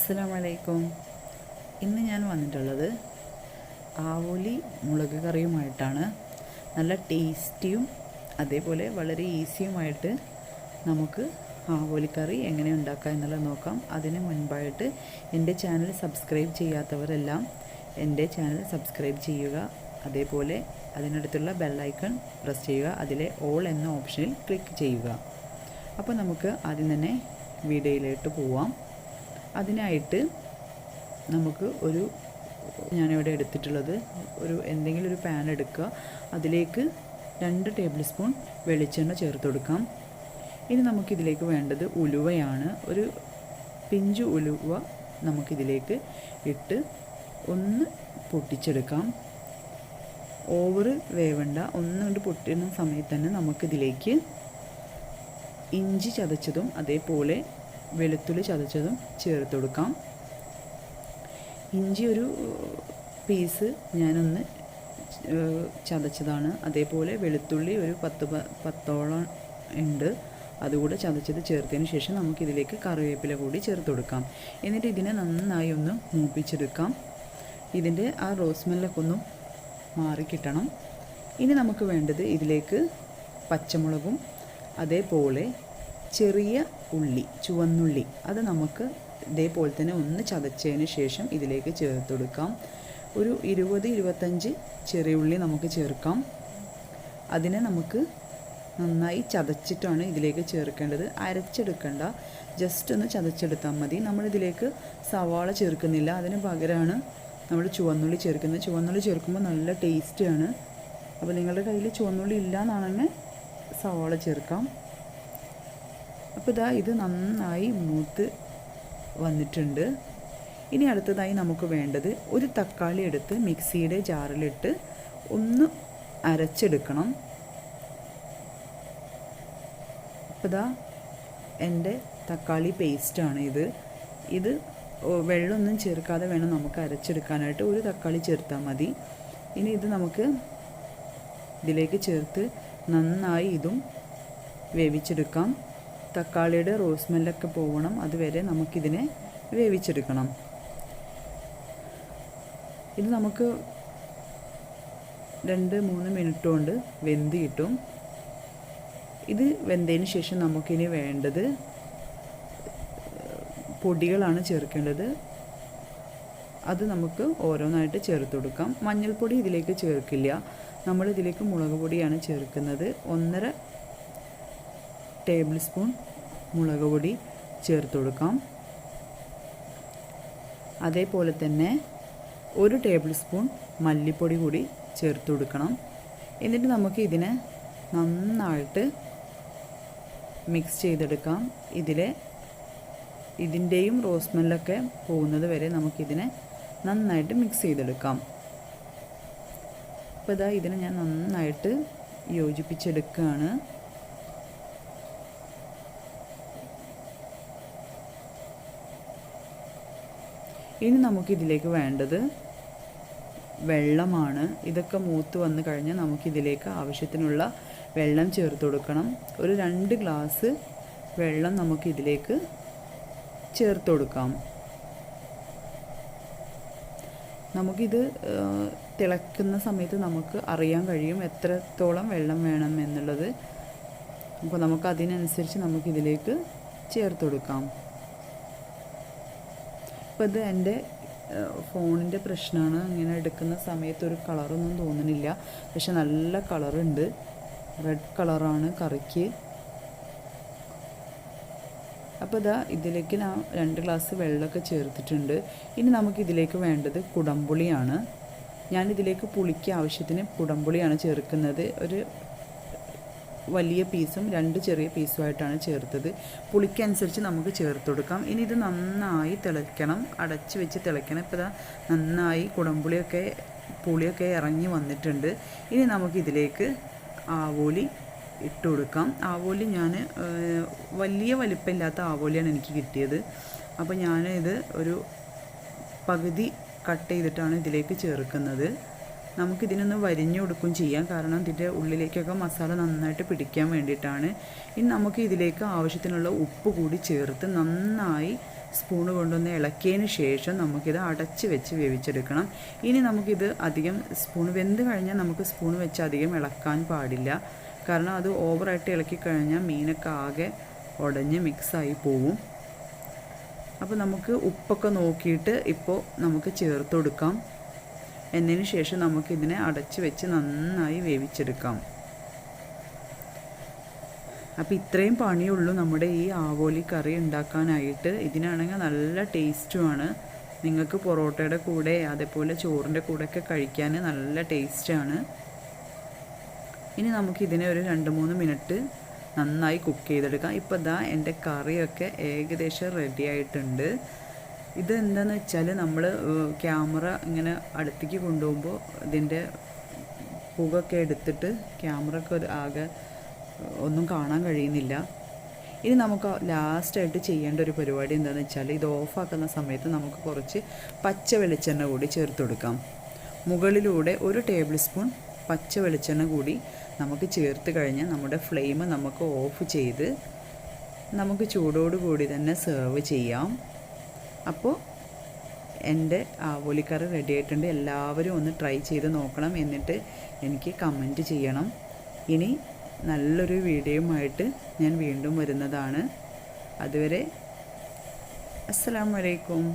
അസ്സലാമു അലൈക്കും. ഇന്ന് ഞാൻ വന്നിട്ടുള്ളത് ആവോലി മുളക് കറിയുമായിട്ടാണ്. നല്ല ടേസ്റ്റിയും അതേപോലെ വളരെ ഈസിയുമായിട്ട് നമുക്ക് ആവോലിക്കറി എങ്ങനെ ഉണ്ടാക്കാം എന്നുള്ളത് നോക്കാം. അതിന് മുൻപായിട്ട് എൻ്റെ ചാനൽ സബ്സ്ക്രൈബ് ചെയ്യാത്തവരെല്ലാം എൻ്റെ ചാനൽ സബ്സ്ക്രൈബ് ചെയ്യുക. അതേപോലെ അതിനടുത്തുള്ള ബെല്ലൈക്കൺ പ്രസ് ചെയ്യുക. അതിലെ ഓൾ എന്ന ഓപ്ഷനിൽ ക്ലിക്ക് ചെയ്യുക. അപ്പോൾ നമുക്ക് ആദ്യം തന്നെ വീഡിയോയിലോട്ട് പോവാം. അതിനായിട്ട് നമുക്ക് ഞാനിവിടെ എടുത്തിട്ടുള്ളത് എന്തെങ്കിലും ഒരു പാൻ എടുക്കുക. അതിലേക്ക് 2 ടേബിൾ സ്പൂൺ വെളിച്ചെണ്ണ ചേർത്ത് കൊടുക്കാം. ഇനി നമുക്കിതിലേക്ക് വേണ്ടത് ഉലുവയാണ്. ഒരു പിഞ്ച് ഉലുവ നമുക്കിതിലേക്ക് ഇട്ട് ഒന്ന് പൊട്ടിച്ചെടുക്കാം. ഓവർ വേവണ്ട, ഒന്നുകൊണ്ട് പൊട്ടുന്ന സമയത്ത് തന്നെ നമുക്കിതിലേക്ക് ഇഞ്ചി ചതച്ചതും അതേപോലെ വെളുത്തുള്ളി ചതച്ചതും ചേർത്ത് കൊടുക്കാം. ഇഞ്ചി ഒരു പീസ് ഞാനൊന്ന് ചതച്ചതാണ്. അതേപോലെ വെളുത്തുള്ളി ഒരു 10ഓളം ഉണ്ട്, അതുകൂടെ ചതച്ചത് ചേർത്തതിന് ശേഷം നമുക്കിതിലേക്ക് കറിവേപ്പില കൂടി ചേർത്ത് കൊടുക്കാം. എന്നിട്ട് ഇതിനെ നന്നായി ഒന്ന് മൂപ്പിച്ചെടുക്കാം. ഇതിൻ്റെ ആ റോസ് സ്മെല്ലൊക്കെ ഒന്ന് മാറിക്കിട്ടണം. ഇനി നമുക്ക് വേണ്ടത് ഇതിലേക്ക് പച്ചമുളകും അതേപോലെ ചെറിയ ഉള്ളി, ചുവന്നുള്ളി, അത് നമുക്ക് ഇതേപോലെ തന്നെ ഒന്ന് ചതച്ചതിന് ശേഷം ഇതിലേക്ക് ചേർത്ത് കൊടുക്കാം. ഒരു 20-25 ചെറിയ ഉള്ളി നമുക്ക് ചേർക്കാം. അതിനെ നമുക്ക് നന്നായി ചതച്ചിട്ടാണ് ഇതിലേക്ക് ചേർക്കേണ്ടത്. അരച്ചെടുക്കേണ്ട, ജസ്റ്റ് ഒന്ന് ചതച്ചെടുത്താൽ മതി. നമ്മളിതിലേക്ക് സവാള ചേർക്കുന്നില്ല, അതിന് പകരമാണ് നമ്മൾ ചുവന്നുള്ളി ചേർക്കുന്നത്. ചുവന്നുള്ളി ചേർക്കുമ്പോൾ നല്ല ടേസ്റ്റിയാണ്. അപ്പോൾ നിങ്ങളുടെ കയ്യിൽ ചുവന്നുള്ളി ഇല്ല എന്നാണെങ്കിൽ സവാള ചേർക്കാം. അപ്പോൾ ഇത് നന്നായി മൂത്ത് വന്നിട്ടുണ്ട്. ഇനി അടുത്തതായി നമുക്ക് വേണ്ടത് ഒരു തക്കാളി എടുത്ത് മിക്സിയുടെ ജാറിലിട്ട് ഒന്ന് അരച്ചെടുക്കണം. അപ്പോൾ എൻ്റെ തക്കാളി പേസ്റ്റാണ് ഇത് വെള്ളമൊന്നും ചേർക്കാതെ വേണം നമുക്ക് അരച്ചെടുക്കാനായിട്ട്. ഒരു തക്കാളി ചേർത്താൽ മതി. ഇനി ഇത് നമുക്ക് ഇതിലേക്ക് ചേർത്ത് നന്നായി ഇതും വേവിച്ചെടുക്കാം. തക്കാളിയുടെ റോസ് സ്മെല്ലൊക്കെ പോകണം, അതുവരെ നമുക്കിതിനെ വേവിച്ചെടുക്കണം. ഇത് നമുക്ക് 2-3 മിനിറ്റ് കൊണ്ട് വെന്ത് കിട്ടും. ഇത് വെന്തതിന് ശേഷം നമുക്കിനി വേണ്ടത് പൊടികളാണ് ചേർക്കേണ്ടത്. അത് നമുക്ക് ഓരോന്നായിട്ട് ചേർത്ത് കൊടുക്കാം. മഞ്ഞൾപ്പൊടി ഇതിലേക്ക് ചേർക്കില്ല, നമ്മളിതിലേക്ക് മുളക് പൊടിയാണ് ചേർക്കുന്നത്. 1.5 ടേബിൾ സ്പൂൺ മുളക് പൊടി ചേർത്ത് കൊടുക്കാം. അതേപോലെ തന്നെ 1 ടേബിൾ സ്പൂൺ മല്ലിപ്പൊടി കൂടി ചേർത്ത് കൊടുക്കണം. എന്നിട്ട് നമുക്ക് ഇതിനെ നന്നായിട്ട് മിക്സ് ചെയ്തെടുക്കാം. ഇതിൻ്റെയും റോസ് സ്മെല്ലൊക്കെ പോകുന്നത് വരെ നമുക്കിതിനെ നന്നായിട്ട് മിക്സ് ചെയ്തെടുക്കാം. അപ്പോൾ ഇതിനെ ഞാൻ നന്നായിട്ട് യോജിപ്പിച്ചെടുക്കുകയാണ്. ഇനി നമുക്കിതിലേക്ക് വേണ്ടത് വെള്ളമാണ്. ഇതൊക്കെ മൂത്ത് വന്നു കഴിഞ്ഞാൽ നമുക്കിതിലേക്ക് ആവശ്യത്തിനുള്ള വെള്ളം ചേർത്ത് കൊടുക്കണം. ഒരു 2 ഗ്ലാസ് വെള്ളം നമുക്കിതിലേക്ക് ചേർത്ത് കൊടുക്കാം. നമുക്കിത് തിളക്കുന്ന സമയത്ത് നമുക്ക് അറിയാൻ കഴിയും എത്രത്തോളം വെള്ളം വേണം എന്നുള്ളത്. അപ്പോൾ നമുക്കതിനനുസരിച്ച് നമുക്കിതിലേക്ക് ചേർത്ത് കൊടുക്കാം. അപ്പോൾ ഇത് എൻ്റെ ഫോണിൻ്റെ പ്രശ്നമാണ്. ഇങ്ങനെ എടുക്കുന്ന സമയത്ത് ഒരു കളറൊന്നും തോന്നുന്നില്ല, പക്ഷെ നല്ല കളറുണ്ട്. റെഡ് കളറാണ് കറിക്ക്. അപ്പോൾ ഇതിലേക്ക് ഞാൻ 2 ഗ്ലാസ് വെള്ളമൊക്കെ ചേർത്തിട്ടുണ്ട്. ഇനി നമുക്കിതിലേക്ക് വേണ്ടത് കുടംപുളിയാണ്. ഞാനിതിലേക്ക് പുളിക്ക് ആവശ്യത്തിന് കുടംപുളിയാണ് ചേർക്കുന്നത്. ഒരു വലിയ പീസും 2 ചെറിയ പീസുമായിട്ടാണ് ചേർത്തത്. പുളിക്കനുസരിച്ച് നമുക്ക് ചേർത്ത് കൊടുക്കാം. ഇനി ഇത് നന്നായി തിളയ്ക്കണം, അടച്ച് വെച്ച് തിളയ്ക്കണം. ഇപ്പോൾ നന്നായി പുളിയൊക്കെ ഇറങ്ങി വന്നിട്ടുണ്ട്. ഇനി നമുക്കിതിലേക്ക് ആവോലി ഇട്ട് കൊടുക്കാം. ആവോലി ഞാൻ വലിയ വലിപ്പമില്ലാത്ത ആവോലിയാണ് എനിക്ക് കിട്ടിയത്. അപ്പോൾ ഞാനിത് ഒരു പകുതി കട്ട് ചെയ്തിട്ടാണ് ഇതിലേക്ക് ചേർക്കുന്നത്. നമുക്കിതിനൊന്ന് വരിഞ്ഞു കൊടുക്കുകയും ചെയ്യാം, കാരണം ഇതിൻ്റെ ഉള്ളിലേക്കൊക്കെ മസാല നന്നായിട്ട് പിടിക്കാൻ വേണ്ടിയിട്ടാണ്. ഇനി നമുക്ക് ഇതിലേക്ക് ആവശ്യത്തിനുള്ള ഉപ്പ് കൂടി ചേർത്ത് നന്നായി സ്പൂണ് കൊണ്ടൊന്ന് ഇളക്കിയതിന് ശേഷം നമുക്കിത് അടച്ച് വെച്ച് വേവിച്ചെടുക്കണം. ഇനി നമുക്കിത് അധികം വെന്ത് കഴിഞ്ഞാൽ നമുക്ക് സ്പൂൺ വെച്ച് അധികം ഇളക്കാൻ പാടില്ല. കാരണം അത് ഓവറായിട്ട് ഇളക്കി കഴിഞ്ഞാൽ മീനൊക്കെ ആകെ ഉടഞ്ഞ് മിക്സായി പോവും. അപ്പോൾ നമുക്ക് ഉപ്പൊക്കെ നോക്കിയിട്ട് ഇപ്പോൾ നമുക്ക് ചേർത്ത് കൊടുക്കാം. എന്നതിന് ശേഷം നമുക്കിതിനെ അടച്ച് വെച്ച് നന്നായി വേവിച്ചെടുക്കാം. അപ്പോൾ ഇത്രയും പണിയുള്ളൂ നമ്മുടെ ഈ ആവോലി കറി ഉണ്ടാക്കാനായിട്ട്. ഇതിനാണെങ്കിൽ നല്ല ടേസ്റ്റുമാണ്. നിങ്ങൾക്ക് പൊറോട്ടയുടെ കൂടെ അതേപോലെ ചോറിൻ്റെ കൂടെയൊക്കെ കഴിക്കാൻ നല്ല ടേസ്റ്റാണ്. ഇനി നമുക്കിതിനെ ഒരു 2-3 മിനിറ്റ് നന്നായി കുക്ക് ചെയ്തെടുക്കാം. ഇപ്പോൾ ഇതാ എൻ്റെ കറിയൊക്കെ ഏകദേശം റെഡി ആയിട്ടുണ്ട്. ഇത് എന്താണെന്ന് വെച്ചാൽ നമ്മൾ ക്യാമറ ഇങ്ങനെ അടുത്തേക്ക് കൊണ്ടുപോകുമ്പോൾ ഇതിൻ്റെ പുകയൊക്കെ എടുത്തിട്ട് ക്യാമറയൊക്കെ ആകെ ഒന്നും കാണാൻ കഴിയുന്നില്ല. ഇനി നമുക്ക് ലാസ്റ്റായിട്ട് ചെയ്യേണ്ട ഒരു പരിപാടി എന്താണെന്ന് വെച്ചാൽ ഇത് ഓഫാക്കുന്ന സമയത്ത് നമുക്ക് കുറച്ച് പച്ച വെളിച്ചെണ്ണ കൂടി ചേർത്ത് കൊടുക്കാം. മുകളിലൂടെ 1 ടേബിൾ സ്പൂൺ പച്ച വെളിച്ചെണ്ണ കൂടി നമുക്ക് ചേർത്ത് കഴിഞ്ഞാൽ നമ്മുടെ ഫ്ലെയിം നമുക്ക് ഓഫ് ചെയ്ത് നമുക്ക് ചൂടോടുകൂടി തന്നെ സെർവ് ചെയ്യാം. അപ്പോൾ എൻ്റെ ആവോലിക്കറി റെഡി ആയിട്ടുണ്ട്. എല്ലാവരും ഒന്ന് ട്രൈ ചെയ്ത് നോക്കണം. എന്നിട്ട് എനിക്ക് കമൻറ്റ് ചെയ്യണം. ഇനി നല്ലൊരു വീഡിയോയുമായിട്ട് ഞാൻ വീണ്ടും വരുന്നതാണ്. അതുവരെ അസ്സലാമു അലൈക്കും.